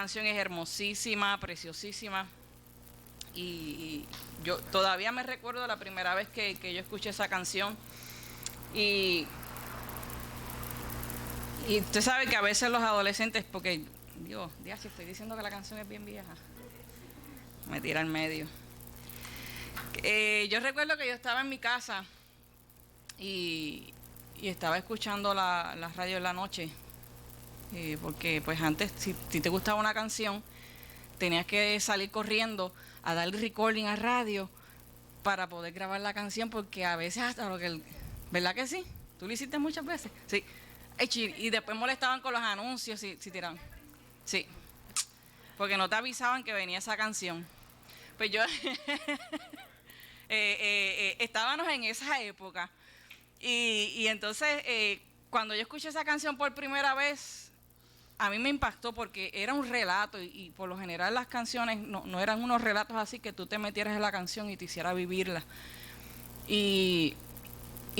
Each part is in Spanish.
canción es hermosísima, preciosísima. Y yo todavía me recuerdo la primera vez que yo escuché esa canción. Y usted sabe que a veces los adolescentes, porque, Dios, estoy diciendo que la canción es bien vieja. Me tira al medio. Yo recuerdo que yo estaba en mi casa y estaba escuchando la radio en la noche. Porque pues antes, si te gustaba una canción, tenías que salir corriendo a darle recording a radio para poder grabar la canción, porque a veces hasta lo que... ¿Verdad que sí? ¿Tú lo hiciste muchas veces? Sí. Y después molestaban con los anuncios si tiraban. Sí. Porque no te avisaban que venía esa canción. Pues yo... estábamos en esa época. Y entonces, cuando yo escuché esa canción por primera vez, a mí me impactó porque era un relato y por lo general las canciones no eran unos relatos así que tú te metieras en la canción y te hiciera vivirla. Y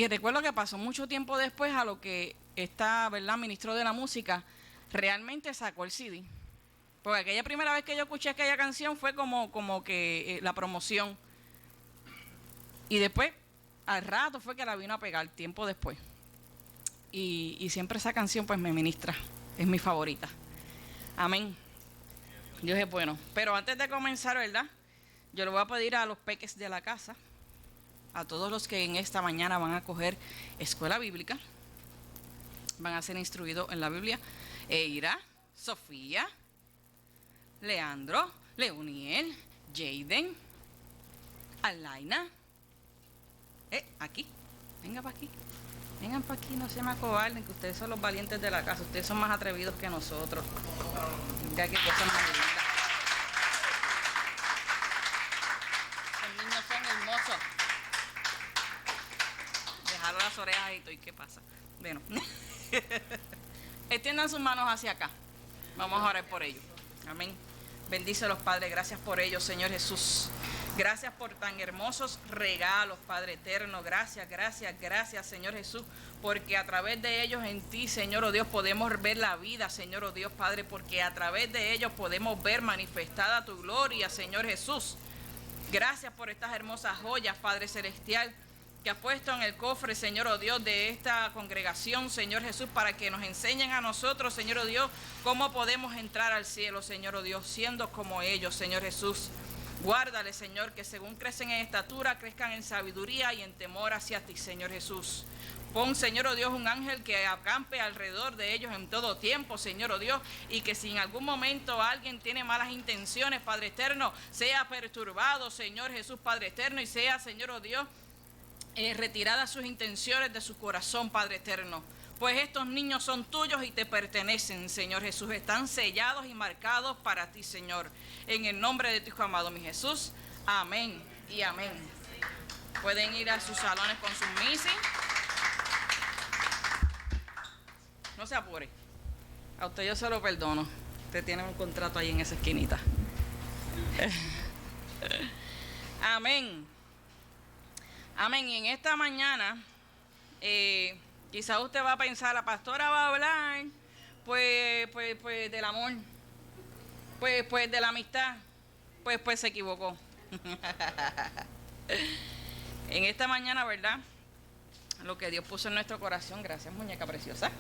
recuerdo que pasó mucho tiempo después a lo que esta, ¿verdad?, ministro de la música realmente sacó el CD. Porque aquella primera vez que yo escuché aquella canción fue como que la promoción. Y después, al rato fue que la vino a pegar, tiempo después. Y siempre esa canción pues me ministra, es mi favorita. Amén. Dios es bueno. Pero antes de comenzar, ¿verdad?, yo le voy a pedir a los peques de la casa, a todos los que en esta mañana van a coger escuela bíblica, van a ser instruidos en la Biblia, Eira, Sofía, Leandro, Leoniel, Jaden, Alaina, aquí, venga para aquí. Vengan para aquí, no se me acobarden, que ustedes son los valientes de la casa. Ustedes son más atrevidos que nosotros. Ya que cosas más lindas. Los niños son hermosos. Dejaron las orejas y todo. ¿Y qué pasa? Bueno. Extiendan sus manos hacia acá. Vamos a orar por ellos. Amén. Bendícelos, Padre. Gracias por ellos, Señor Jesús. Gracias por tan hermosos regalos, Padre eterno. Gracias, Señor Jesús, porque a través de ellos en ti, Señor, oh Dios, podemos ver la vida, Señor, oh Dios, Padre, porque a través de ellos podemos ver manifestada tu gloria, Señor Jesús. Gracias por estas hermosas joyas, Padre celestial, que has puesto en el cofre, Señor, oh Dios, de esta congregación, Señor Jesús, para que nos enseñen a nosotros, Señor, oh Dios, cómo podemos entrar al cielo, Señor, oh Dios, siendo como ellos, Señor Jesús. Guárdale, Señor, que según crecen en estatura, crezcan en sabiduría y en temor hacia ti, Señor Jesús. Pon, Señor, oh Dios, un ángel que acampe alrededor de ellos en todo tiempo, Señor, oh Dios, y que si en algún momento alguien tiene malas intenciones, Padre eterno, sea perturbado, Señor Jesús, Padre eterno, y sea, Señor, oh Dios, retiradas sus intenciones de su corazón, Padre eterno. Pues estos niños son tuyos y te pertenecen, Señor Jesús. Están sellados y marcados para ti, Señor. En el nombre de tu Hijo amado, mi Jesús. Amén y amén. Pueden ir a sus salones con sus misis. No se apure. A usted yo se lo perdono. Usted tiene un contrato ahí en esa esquinita. Amén. Amén. Y en esta mañana... quizás usted va a pensar, la pastora va a hablar, pues del amor, pues de la amistad, pues se equivocó. En esta mañana, ¿verdad?, lo que Dios puso en nuestro corazón, gracias muñeca preciosa.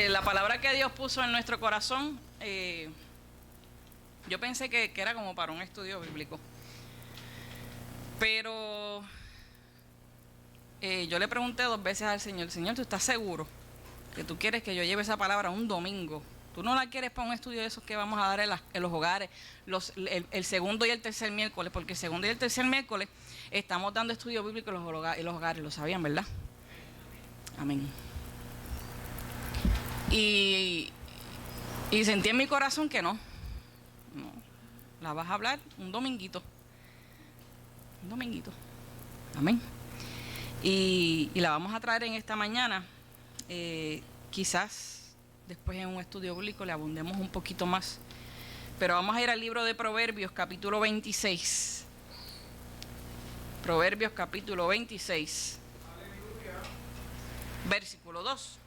La palabra que Dios puso en nuestro corazón, yo pensé que era como para un estudio bíblico, pero... yo le pregunté 2 veces al Señor, Señor, ¿tú estás seguro que tú quieres que yo lleve esa palabra un domingo? ¿Tú no la quieres para un estudio de esos que vamos a dar en los hogares, el segundo y el tercer miércoles? Porque el segundo y el tercer miércoles estamos dando estudio bíblico en los hogares, lo sabían, ¿verdad? Amén. Y sentí en mi corazón que no, la vas a hablar un dominguito. Amén. Y la vamos a traer en esta mañana. Quizás después en un estudio bíblico le abundemos un poquito más. Pero vamos a ir al libro de Proverbios, capítulo 26. Proverbios, capítulo 26. Aleluya. Versículo 2.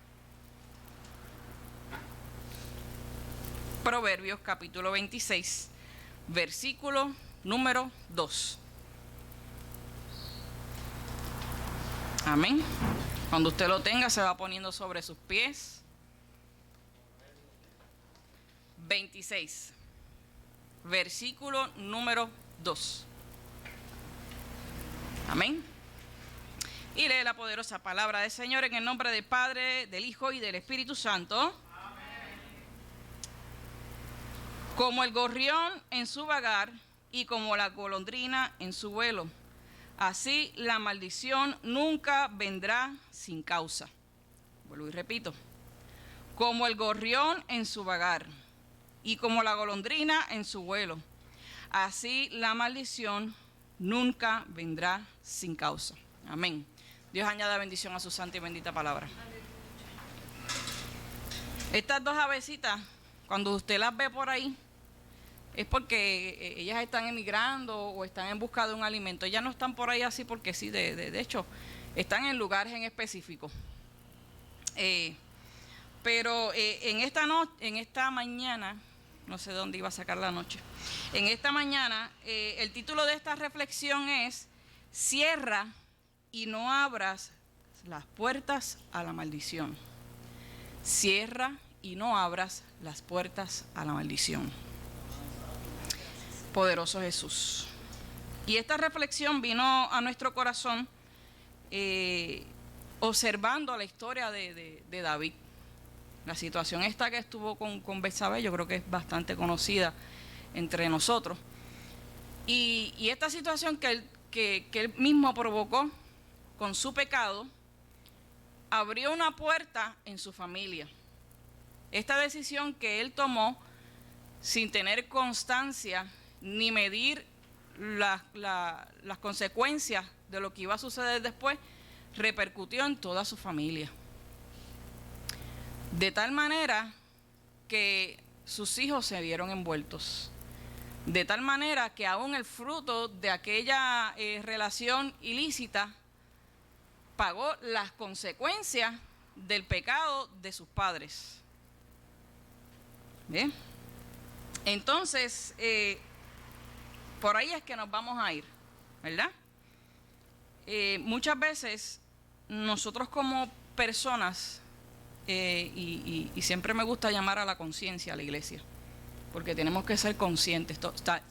Proverbios capítulo 26, versículo número 2. Amén. Cuando usted lo tenga, se va poniendo sobre sus pies. 26, versículo número 2. Amén. Y lee la poderosa palabra del Señor en el nombre del Padre, del Hijo y del Espíritu Santo. Amén. Como el gorrión en su vagar y como la golondrina en su vuelo, así la maldición nunca vendrá sin causa. Vuelvo y repito. Como el gorrión en su vagar y como la golondrina en su vuelo, así la maldición nunca vendrá sin causa. Amén. Dios añada bendición a su santa y bendita palabra. Estas dos avecitas, cuando usted las ve por ahí, es porque ellas están emigrando o están en busca de un alimento. Ellas no están por ahí así porque sí, de hecho, están en lugares en específico. Pero en esta mañana, no sé dónde iba a sacar la noche, en esta mañana el título de esta reflexión es: cierra y no abras las puertas a la maldición. Cierra y no abras las puertas a la maldición. Poderoso Jesús. Y esta reflexión vino a nuestro corazón observando la historia de David. La situación esta que estuvo con Betsabé, yo creo que es bastante conocida entre nosotros. Y esta situación que él mismo provocó con su pecado, abrió una puerta en su familia. Esta decisión que él tomó sin tener constancia ni medir las consecuencias de lo que iba a suceder después, repercutió en toda su familia. De tal manera que sus hijos se vieron envueltos. De tal manera que aún el fruto de aquella relación ilícita pagó las consecuencias del pecado de sus padres. ¿Bien? Entonces, por ahí es que nos vamos a ir, ¿verdad? Muchas veces nosotros como personas, y siempre me gusta llamar a la conciencia a la iglesia, porque tenemos que ser conscientes.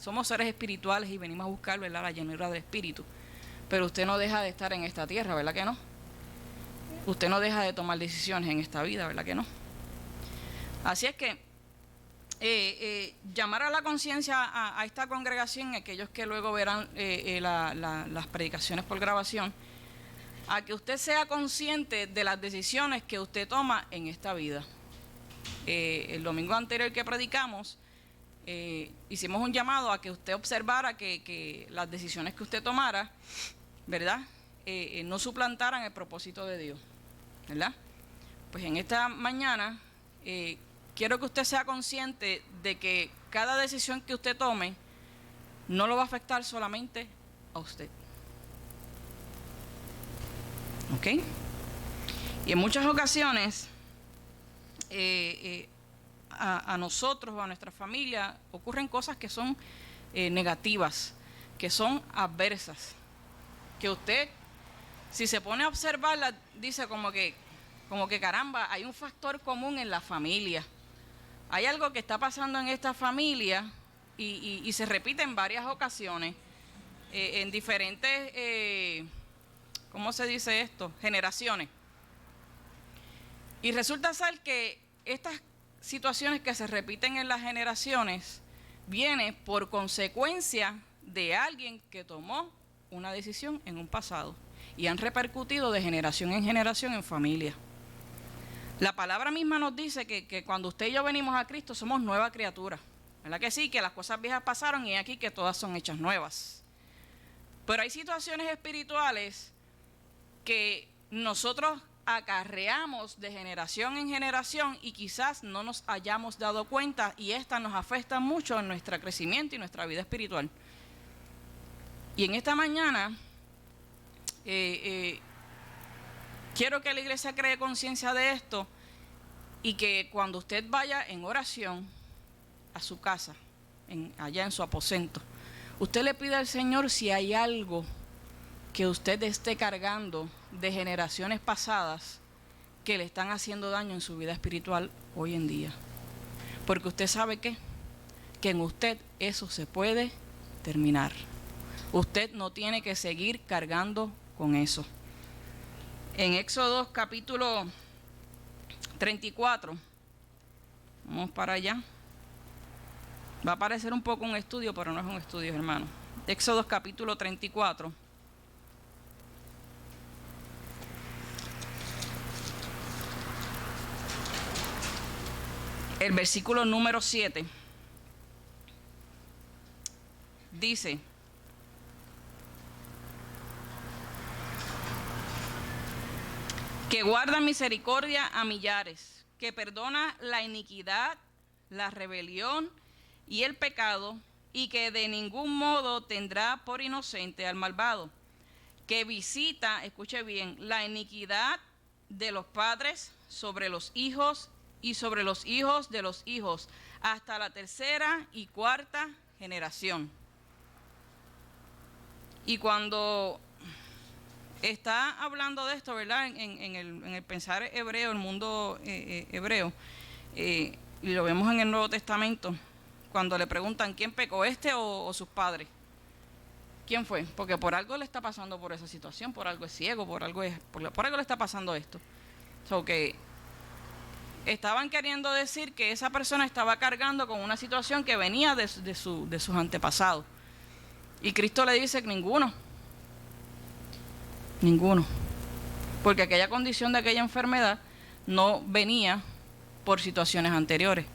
Somos seres espirituales y venimos a buscar, ¿verdad?, la llenura del espíritu. Pero usted no deja de estar en esta tierra, ¿verdad que no? Usted no deja de tomar decisiones en esta vida, ¿verdad que no? Así es que llamar a la conciencia a esta congregación, aquellos que luego verán las predicaciones por grabación, a que usted sea consciente de las decisiones que usted toma en esta vida. El domingo anterior que predicamos, hicimos un llamado a que usted observara que las decisiones que usted tomara, ¿verdad?, no suplantaran el propósito de Dios, ¿verdad? Pues en esta mañana quiero que usted sea consciente de que cada decisión que usted tome no lo va a afectar solamente a usted. ¿Ok? Y en muchas ocasiones a nosotros o a nuestra familia ocurren cosas que son negativas, que son adversas, que usted, si se pone a observarlas, dice como que caramba, hay un factor común en la familia. Hay algo que está pasando en esta familia y se repite en varias ocasiones, en diferentes, ¿cómo se dice esto?, generaciones. Y resulta ser que estas situaciones que se repiten en las generaciones vienen por consecuencia de alguien que tomó una decisión en un pasado y han repercutido de generación en familia. La palabra misma nos dice que cuando usted y yo venimos a Cristo somos nueva criatura, ¿verdad que sí? Que las cosas viejas pasaron y aquí que todas son hechas nuevas. Pero hay situaciones espirituales que nosotros acarreamos de generación en generación y quizás no nos hayamos dado cuenta, y estas nos afectan mucho en nuestro crecimiento y nuestra vida espiritual. Y en esta mañana quiero que la iglesia cree conciencia de esto y que cuando usted vaya en oración a su casa, allá en su aposento, usted le pide al Señor si hay algo que usted esté cargando de generaciones pasadas que le están haciendo daño en su vida espiritual hoy en día. Porque usted sabe que en usted eso se puede terminar. Usted no tiene que seguir cargando con eso. En Éxodo capítulo 34, vamos para allá. Va a parecer un poco un estudio, pero no es un estudio, hermano. Éxodo capítulo 34. El versículo número 7 dice: que guarda misericordia a millares, que perdona la iniquidad, la rebelión y el pecado, y que de ningún modo tendrá por inocente al malvado, que visita, escuche bien, la iniquidad de los padres sobre los hijos y sobre los hijos de los hijos, hasta la tercera y cuarta generación. Y cuando está hablando de esto, ¿verdad? En el pensar hebreo, el mundo hebreo, y lo vemos en el Nuevo Testamento, cuando le preguntan ¿quién pecó, este o sus padres? ¿Quién fue? Porque por algo le está pasando por esa situación, por algo es ciego, por algo le está pasando esto. So que estaban queriendo decir que esa persona estaba cargando con una situación que venía de sus antepasados. Y Cristo le dice que ninguno. Porque aquella condición de aquella enfermedad no venía por situaciones anteriores,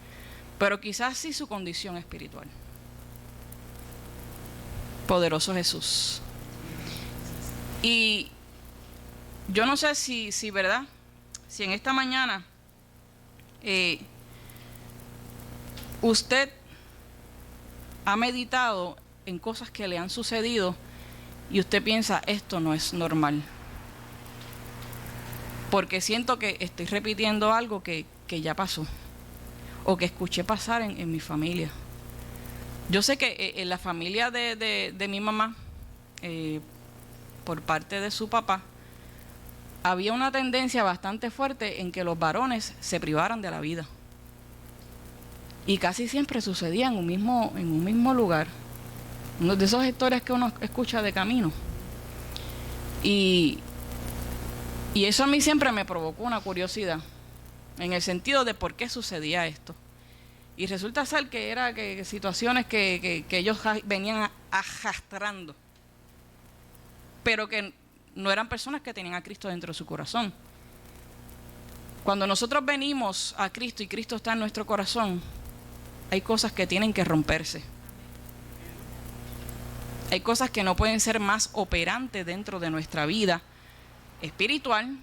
pero quizás sí su condición espiritual. Poderoso Jesús. Y yo no sé si ¿verdad? Si en esta mañana usted ha meditado en cosas que le han sucedido y usted piensa, esto no es normal, porque siento que estoy repitiendo algo que ya pasó o que escuché pasar en mi familia. Yo sé que en la familia de mi mamá, por parte de su papá, había una tendencia bastante fuerte en que los varones se privaran de la vida. Y casi siempre sucedía en un mismo lugar. Una de esas historias que uno escucha de camino. Y eso a mí siempre me provocó una curiosidad, en el sentido de por qué sucedía esto. Y resulta ser que era situaciones que ellos venían arrastrando, pero que no eran personas que tenían a Cristo dentro de su corazón. Cuando nosotros venimos a Cristo y Cristo está en nuestro corazón, hay cosas que tienen que romperse. Hay cosas que no pueden ser más operantes dentro de nuestra vida espiritual,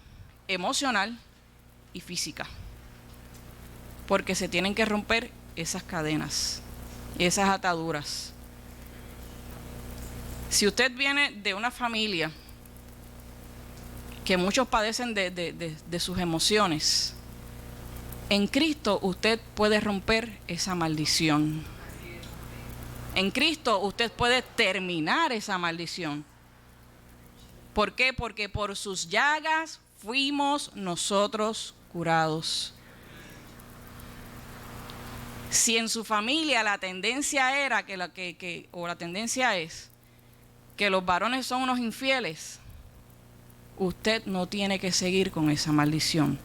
emocional y física. Porque se tienen que romper esas cadenas, esas ataduras. Si usted viene de una familia que muchos padecen de sus emociones, en Cristo usted puede romper esa maldición. En Cristo usted puede terminar esa maldición. ¿Por qué? Porque por sus llagas fuimos nosotros curados. Si en su familia la tendencia era la tendencia es que los varones son unos infieles, usted no tiene que seguir con esa maldición,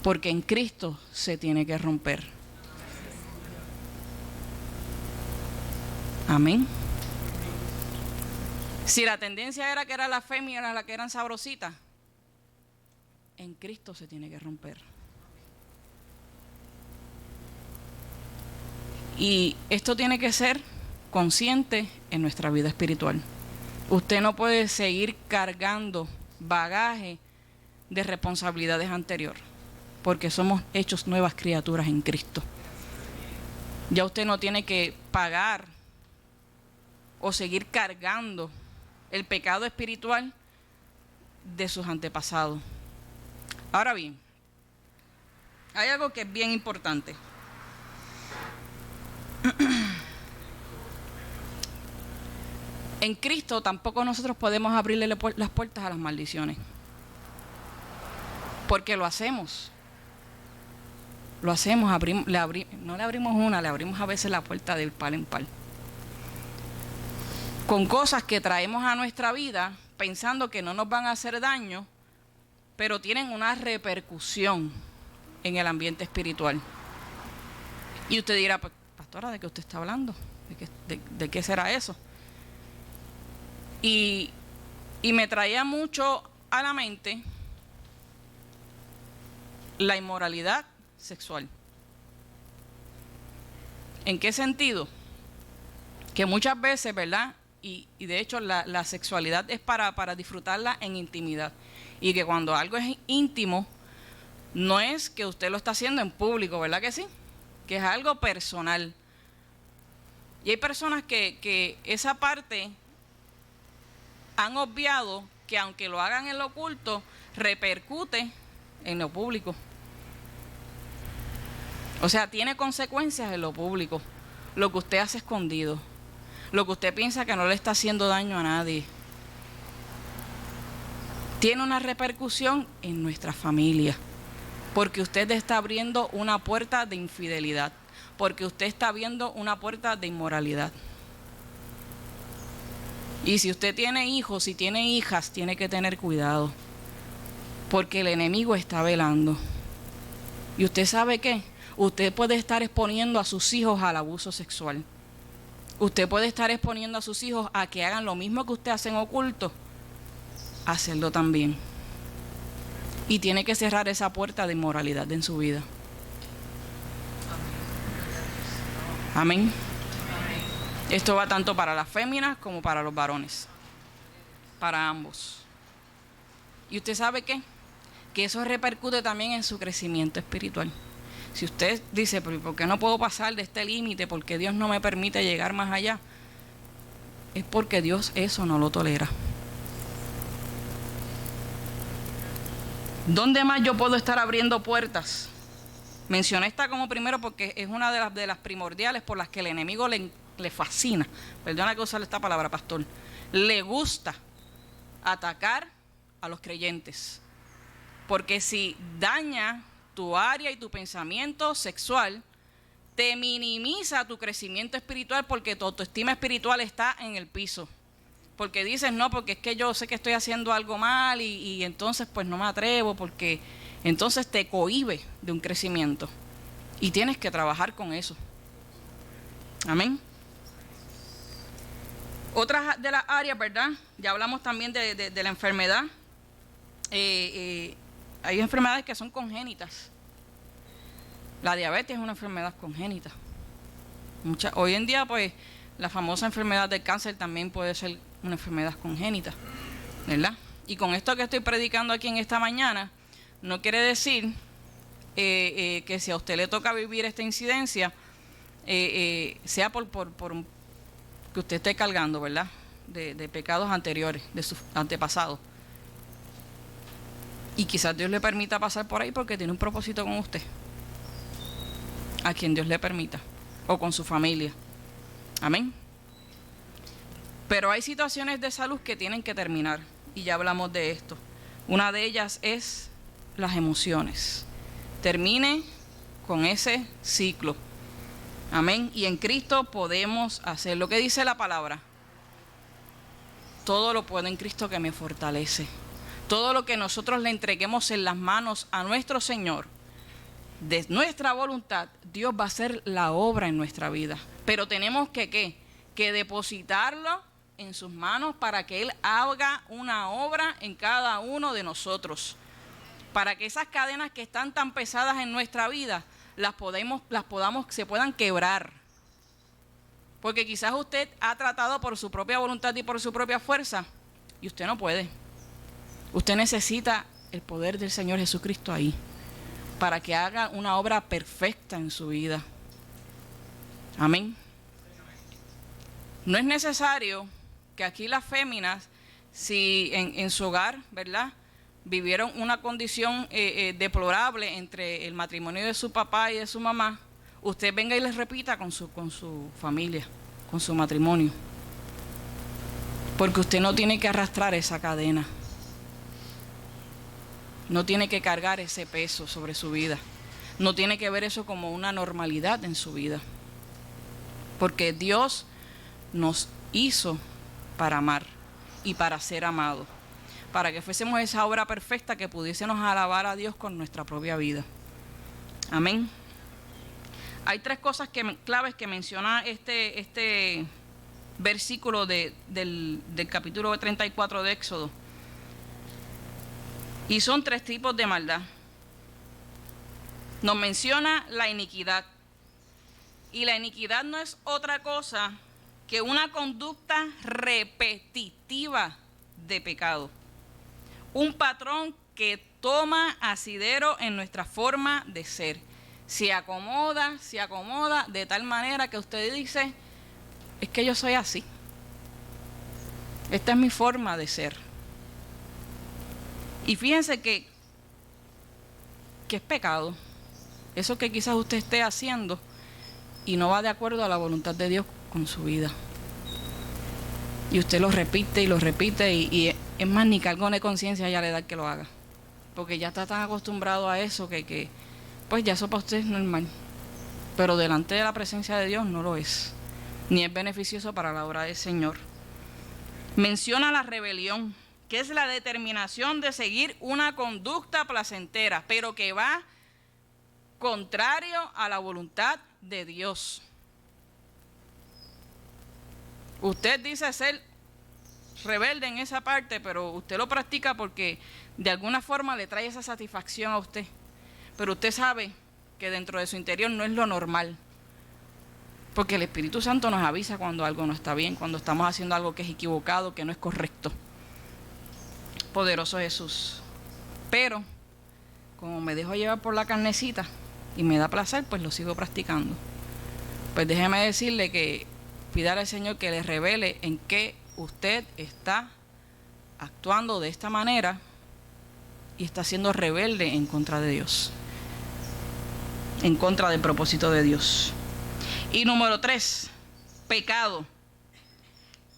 porque en Cristo se tiene que romper. Amén. Si la tendencia era que era la fémina las que eran sabrositas, en Cristo se tiene que romper. Y esto tiene que ser consciente en nuestra vida espiritual. Usted no puede seguir cargando bagaje de responsabilidades anteriores, porque somos hechos nuevas criaturas en Cristo. Ya usted no tiene que pagar o seguir cargando el pecado espiritual de sus antepasados. Ahora bien, hay algo que es bien importante. En Cristo tampoco nosotros podemos abrirle las puertas a las maldiciones. Porque lo hacemos. Lo hacemos, no le abrimos una, le abrimos a veces la puerta de par en par. Con cosas que traemos a nuestra vida pensando que no nos van a hacer daño, pero tienen una repercusión en el ambiente espiritual. Y usted dirá, pastora, ¿de qué usted está hablando? ¿De qué será eso? Y me traía mucho a la mente la inmoralidad sexual. ¿En qué sentido? Que muchas veces, ¿verdad? Y de hecho la sexualidad es para disfrutarla en intimidad. Y que cuando algo es íntimo, no es que usted lo está haciendo en público, ¿verdad que sí? Que es algo personal. Y hay personas que esa parte han obviado que aunque lo hagan en lo oculto, repercute en lo público. O sea, tiene consecuencias en lo público. Lo que usted hace escondido. Lo que usted piensa que no le está haciendo daño a nadie. Tiene una repercusión en nuestra familia. Porque usted está abriendo una puerta de infidelidad. Porque usted está abriendo una puerta de inmoralidad. Y si usted tiene hijos, si tiene hijas, tiene que tener cuidado. Porque el enemigo está velando. ¿Y usted sabe qué? Usted puede estar exponiendo a sus hijos al abuso sexual. Usted puede estar exponiendo a sus hijos a que hagan lo mismo que usted hace en oculto. Hacerlo también. Y tiene que cerrar esa puerta de inmoralidad en su vida. Amén. Esto va tanto para las féminas como para los varones. Para ambos. ¿Y usted sabe qué? Que eso repercute también en su crecimiento espiritual. Si usted dice, pero ¿por qué no puedo pasar de este límite? ¿Por qué Dios no me permite llegar más allá? Es porque Dios eso no lo tolera. ¿Dónde más yo puedo estar abriendo puertas? Mencioné esta como primero porque es una de las primordiales por las que el enemigo le fascina. Perdona que usar esta palabra, pastor. Le gusta atacar a los creyentes. Porque si daña tu área y tu pensamiento sexual, te minimiza tu crecimiento espiritual porque tu autoestima espiritual está en el piso. Porque dices, no, porque es que yo sé que estoy haciendo algo mal y entonces pues no me atrevo, porque entonces te cohíbe de un crecimiento. Y tienes que trabajar con eso. Amén. Otras de las áreas, ¿verdad? Ya hablamos también de la enfermedad. Hay enfermedades que son congénitas. La diabetes es una enfermedad congénita. Hoy en día, pues, la famosa enfermedad del cáncer también puede ser una enfermedad congénita, ¿verdad? Y con esto que estoy predicando aquí en esta mañana, no quiere decir que si a usted le toca vivir esta incidencia, sea por que usted esté cargando, ¿verdad? De pecados anteriores, de sus antepasados. Y quizás Dios le permita pasar por ahí porque tiene un propósito con usted. A quien Dios le permita. O con su familia. Amén. Pero hay situaciones de salud que tienen que terminar. Y ya hablamos de esto. Una de ellas es las emociones. Termine con ese ciclo. Amén. Y en Cristo podemos hacer lo que dice la palabra. Todo lo puedo en Cristo que me fortalece. Todo lo que nosotros le entreguemos en las manos a nuestro Señor, de nuestra voluntad, Dios va a hacer la obra en nuestra vida. Pero tenemos que depositarlo en sus manos para que Él haga una obra en cada uno de nosotros. Para que esas cadenas que están tan pesadas en nuestra vida, se puedan quebrar. Porque quizás usted ha tratado por su propia voluntad y por su propia fuerza, y usted no puede. Usted necesita el poder del Señor Jesucristo ahí, para que haga una obra perfecta en su vida. Amén. No es necesario que aquí las féminas, si en su hogar, ¿verdad?, vivieron una condición deplorable entre el matrimonio de su papá y de su mamá, usted venga y les repita con su familia, con su matrimonio. Porque usted no tiene que arrastrar esa cadena. No tiene que cargar ese peso sobre su vida. No tiene que ver eso como una normalidad en su vida. Porque Dios nos hizo para amar y para ser amados. Para que fuésemos esa obra perfecta que pudiésemos alabar a Dios con nuestra propia vida. Amén. Hay tres cosas claves que menciona este versículo del capítulo 34 de Éxodo. Y son tres tipos de maldad. Nos menciona la iniquidad. Y la iniquidad no es otra cosa que una conducta repetitiva de pecado. Un patrón que toma asidero en nuestra forma de ser. Se acomoda de tal manera que usted dice, es que yo soy así. Esta es mi forma de ser. Y fíjense que es pecado. Eso que quizás usted esté haciendo y no va de acuerdo a la voluntad de Dios con su vida. Y usted lo repite y es más, ni cargo de conciencia ya le da que lo haga. Porque ya está tan acostumbrado a eso que pues ya eso para usted es normal. Pero delante de la presencia de Dios no lo es. Ni es beneficioso para la obra del Señor. Menciona la rebelión, que es la determinación de seguir una conducta placentera, pero que va contrario a la voluntad de Dios. Usted dice ser rebelde en esa parte, pero usted lo practica porque de alguna forma le trae esa satisfacción a usted. Pero usted sabe que dentro de su interior no es lo normal. Porque el Espíritu Santo nos avisa cuando algo no está bien, cuando estamos haciendo algo que es equivocado, que no es correcto. Poderoso Jesús. Pero, como me dejo llevar por la carnecita y me da placer, pues lo sigo practicando. Pues déjeme decirle que pídale al Señor que le revele en qué usted está actuando de esta manera y está siendo rebelde en contra de Dios, en contra del propósito de Dios. Y número 3, pecado,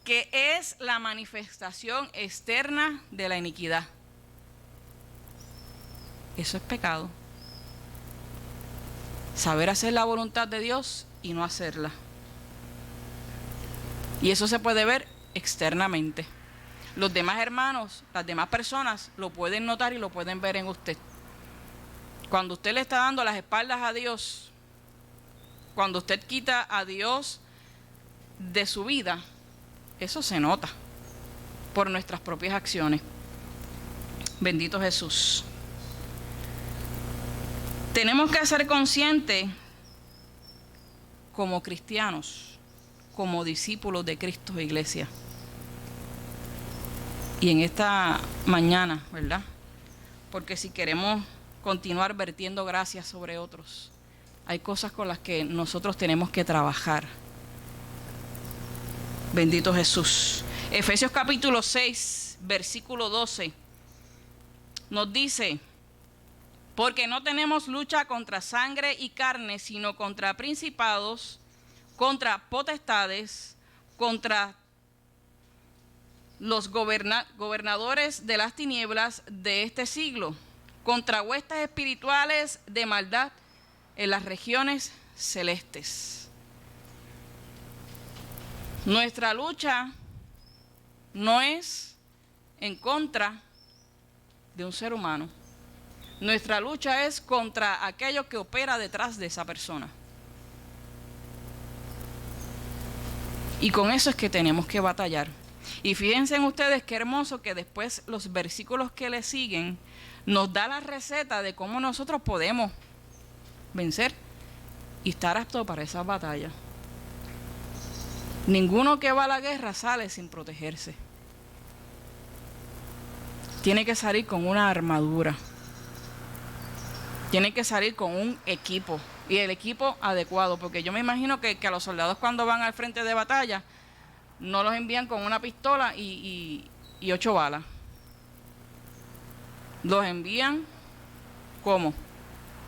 que es la manifestación externa de la iniquidad. Eso es pecado. Saber hacer la voluntad de Dios y no hacerla. Y eso se puede ver externamente. Los demás hermanos, las demás personas lo pueden notar y lo pueden ver en usted. Cuando usted le está dando las espaldas a Dios, cuando usted quita a Dios de su vida, eso se nota por nuestras propias acciones. Bendito Jesús. Tenemos que ser conscientes como cristianos, como discípulos de Cristo, iglesia. Y en esta mañana, ¿verdad? Porque si queremos continuar vertiendo gracias sobre otros, hay cosas con las que nosotros tenemos que trabajar. Bendito Jesús. Efesios capítulo 6, versículo 12, nos dice: porque no tenemos lucha contra sangre y carne, sino contra principados, contra potestades, contra los gobernadores de las tinieblas de este siglo, contra huestes espirituales de maldad en las regiones celestes. Nuestra lucha no es en contra de un ser humano. Nuestra lucha es contra aquello que opera detrás de esa persona. Y con eso es que tenemos que batallar. Y fíjense en ustedes qué hermoso que después los versículos que le siguen nos da la receta de cómo nosotros podemos vencer y estar aptos para esa batalla. Ninguno que va a la guerra sale sin protegerse. Tiene que salir con una armadura. Tiene que salir con un equipo. Y el equipo adecuado. Porque yo me imagino que a los soldados cuando van al frente de batalla no los envían con una pistola y 8 balas. Los envían ¿cómo?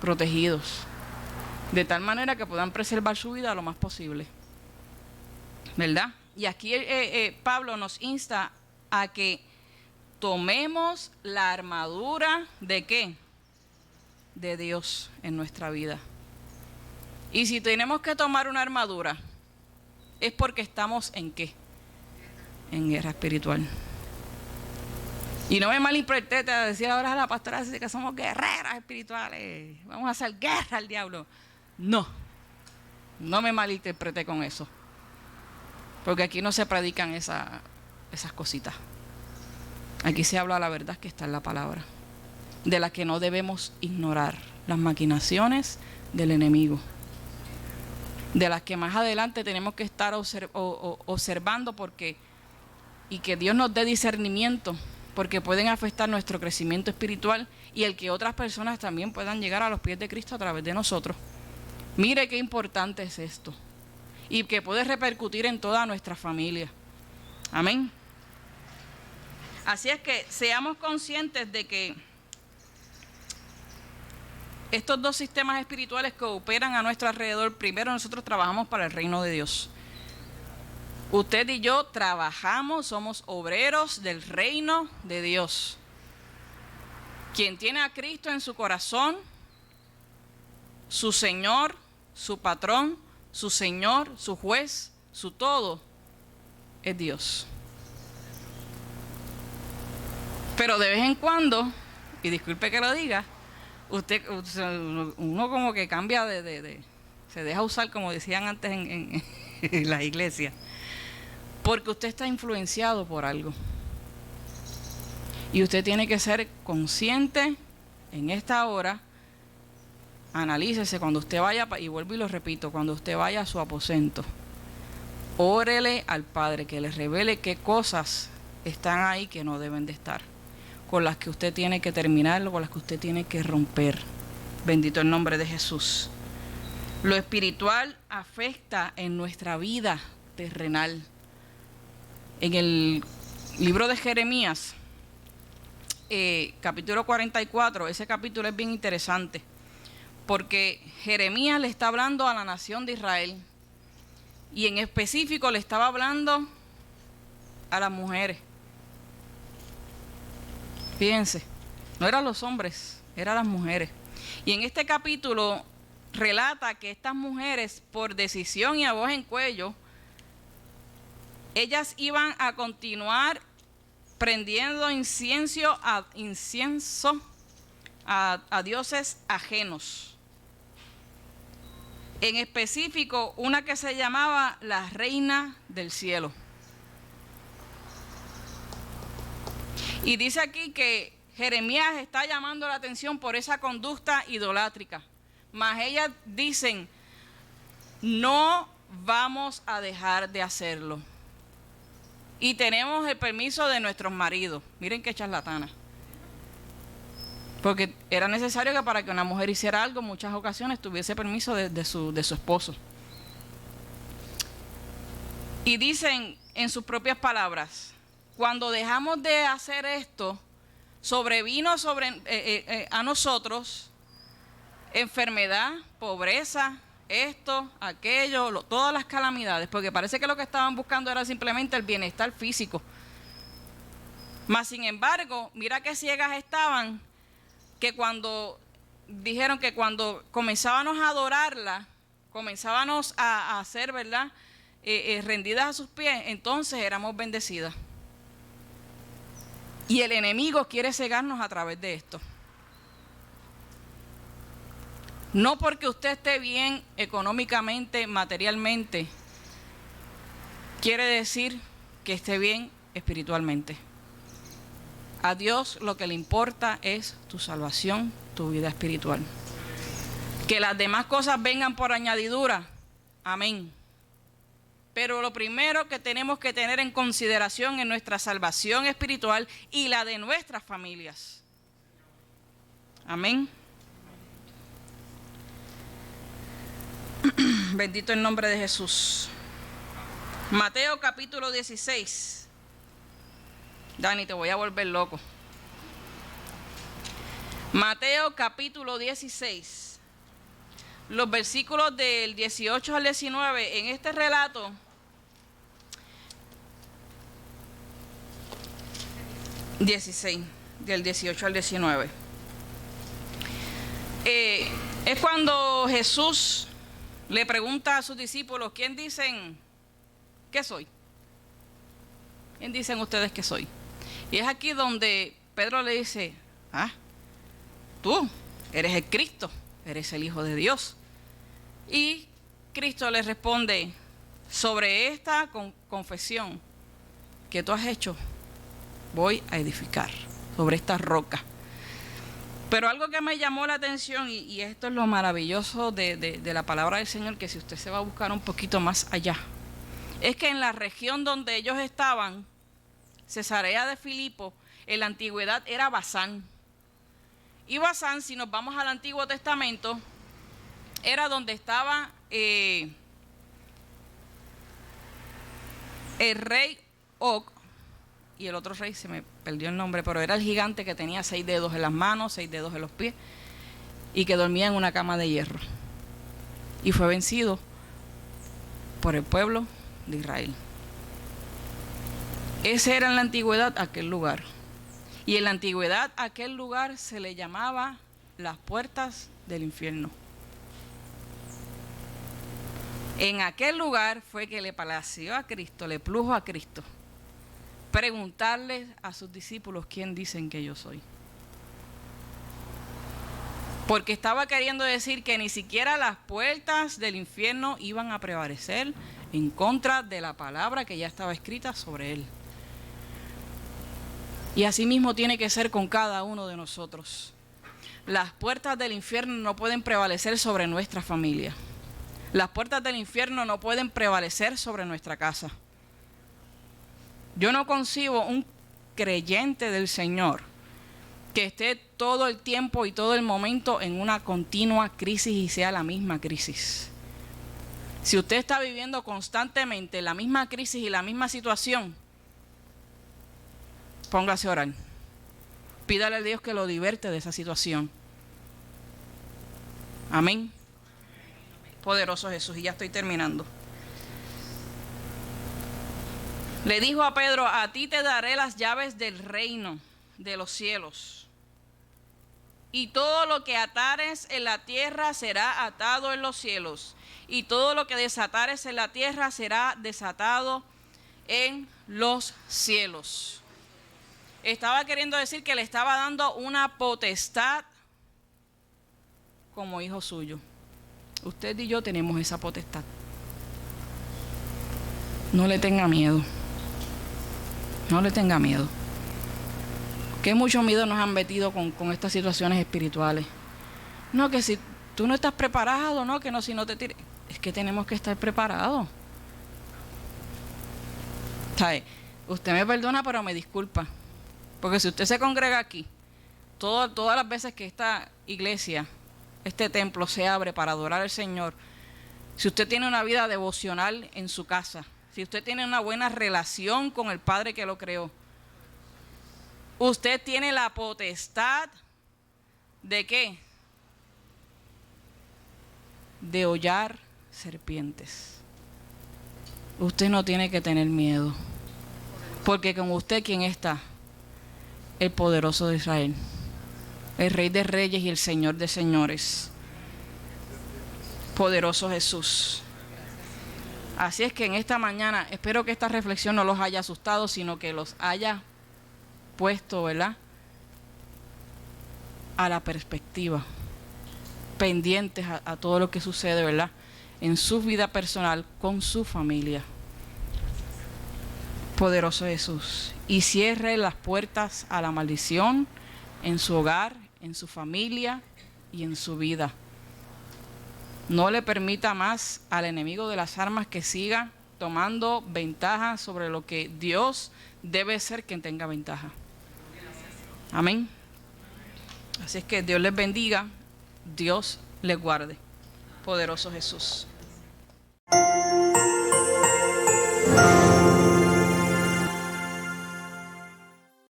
Protegidos. De tal manera que puedan preservar su vida lo más posible. ¿Verdad? Y aquí Pablo nos insta a que tomemos la armadura ¿de qué? De Dios en nuestra vida. Y si tenemos que tomar una armadura, es porque estamos ¿en qué? En guerra espiritual. Y no me malinterprete a decir ahora a la pastora que somos guerreras espirituales, vamos a hacer guerra al diablo. No me malinterprete con eso, porque aquí no se predican esas cositas. Aquí se habla la verdad que está en la palabra, de la que no debemos ignorar, las maquinaciones del enemigo, de las que más adelante tenemos que estar observando y que Dios nos dé discernimiento, porque pueden afectar nuestro crecimiento espiritual y el que otras personas también puedan llegar a los pies de Cristo a través de nosotros. Mire qué importante es esto, y que puede repercutir en toda nuestra familia. Amén. Así es que seamos conscientes de que estos dos sistemas espirituales que operan a nuestro alrededor, primero nosotros trabajamos para el reino de Dios. Usted y yo trabajamos, somos obreros del reino de Dios. Quien tiene a Cristo en su corazón, su Señor, su patrón, su Señor, su juez, su todo, es Dios. Pero de vez en cuando, y disculpe que lo diga, uno como que cambia se deja usar, como decían antes en las iglesias, porque usted está influenciado por algo. Y usted tiene que ser consciente en esta hora. Analícese cuando usted vaya, y vuelvo y lo repito, cuando usted vaya a su aposento, órele al Padre que le revele qué cosas están ahí que no deben de estar, con las que usted tiene que terminar, con las que usted tiene que romper. Bendito el nombre de Jesús. Lo espiritual afecta en nuestra vida terrenal. En el libro de Jeremías, capítulo 44, ese capítulo es bien interesante, porque Jeremías le está hablando a la nación de Israel, y en específico le estaba hablando a las mujeres. Fíjense, no eran los hombres, eran las mujeres. Y en este capítulo relata que estas mujeres, por decisión y a voz en cuello, ellas iban a continuar prendiendo incienso a dioses ajenos. En específico, una que se llamaba la Reina del Cielo. Y dice aquí que Jeremías está llamando la atención por esa conducta idolátrica. Mas ellas dicen, no vamos a dejar de hacerlo. Y tenemos el permiso de nuestros maridos. Miren qué charlatana. Porque era necesario que para que una mujer hiciera algo, en muchas ocasiones tuviese permiso de su esposo. Y dicen en sus propias palabras, cuando dejamos de hacer esto, sobrevino a nosotros enfermedad, pobreza, esto, aquello, todas las calamidades, porque parece que lo que estaban buscando era simplemente el bienestar físico. Mas sin embargo, mira qué ciegas estaban, que cuando dijeron que cuando comenzábamos a adorarla, comenzábamos a hacer, ¿verdad?, rendidas a sus pies, entonces éramos bendecidas. Y el enemigo quiere cegarnos a través de esto. No porque usted esté bien económicamente, materialmente, quiere decir que esté bien espiritualmente. A Dios lo que le importa es tu salvación, tu vida espiritual. Que las demás cosas vengan por añadidura, amén. Pero lo primero que tenemos que tener en consideración es nuestra salvación espiritual y la de nuestras familias. Amén. Bendito el nombre de Jesús. Mateo capítulo 16. Dani, te voy a volver loco. Mateo capítulo 16. Los versículos del 18 al 19. En este relato 16, del 18 al 19. Es cuando Jesús le pregunta a sus discípulos: ¿quién dicen que soy? ¿Quién dicen ustedes que soy? Y es aquí donde Pedro le dice: tú eres el Cristo, eres el Hijo de Dios. Y Cristo le responde: sobre esta confesión que tú has hecho, voy a edificar sobre esta roca. Pero algo que me llamó la atención, y esto es lo maravilloso de la palabra del Señor, que si usted se va a buscar un poquito más allá, es que en la región donde ellos estaban, Cesarea de Filipo, en la antigüedad era Basán. Y Basán, si nos vamos al Antiguo Testamento, era donde estaba el rey Og, y el otro rey se me perdió el nombre, pero era el gigante que tenía 6 dedos en las manos, 6 dedos en los pies, y que dormía en una cama de hierro. Y fue vencido por el pueblo de Israel. Ese era en la antigüedad aquel lugar. Y en la antigüedad aquel lugar se le llamaba las puertas del infierno. En aquel lugar fue que le plació a Cristo, le plujo a Cristo preguntarles a sus discípulos: ¿quién dicen que yo soy? Porque estaba queriendo decir que ni siquiera las puertas del infierno iban a prevalecer en contra de la palabra que ya estaba escrita sobre él. Y así mismo tiene que ser con cada uno de nosotros. Las puertas del infierno no pueden prevalecer sobre nuestra familia. Las puertas del infierno no pueden prevalecer sobre nuestra casa. Yo no concibo un creyente del Señor que esté todo el tiempo y todo el momento en una continua crisis y sea la misma crisis. Si usted está viviendo constantemente la misma crisis y la misma situación, póngase a orar. Pídale a Dios que lo liberte de esa situación. Amén. Poderoso Jesús. Y ya estoy terminando. Le dijo a Pedro: a ti te daré las llaves del reino de los cielos. Y todo lo que atares en la tierra será atado en los cielos. Y todo lo que desatares en la tierra será desatado en los cielos. Estaba queriendo decir que le estaba dando una potestad como hijo suyo. Usted y yo tenemos esa potestad. No le tenga miedo. No le tenga miedo. Que mucho miedo nos han metido con estas situaciones espirituales. No, que si tú no estás preparado, no, que no, si no te tires. Es que tenemos que estar preparados. ¿Sabe? Usted me perdona, pero me disculpa. Porque si usted se congrega aquí, todas las veces que esta iglesia, este templo se abre para adorar al Señor, si usted tiene una vida devocional en su casa, si usted tiene una buena relación con el Padre que lo creó, usted tiene la potestad ¿de qué? De hollar serpientes. Usted no tiene que tener miedo, porque con usted, ¿quién está? El poderoso de Israel, el Rey de Reyes y el Señor de Señores, poderoso Jesús. Así es que en esta mañana espero que esta reflexión no los haya asustado, sino que los haya puesto, ¿verdad?, a la perspectiva, pendientes a todo lo que sucede, ¿verdad?, en su vida personal, con su familia. Poderoso Jesús. Y cierre las puertas a la maldición en su hogar, en su familia y en su vida. No le permita más al enemigo de las armas que siga tomando ventaja sobre lo que Dios debe ser quien tenga ventaja. Amén. Así es que Dios les bendiga, Dios les guarde. Poderoso Jesús.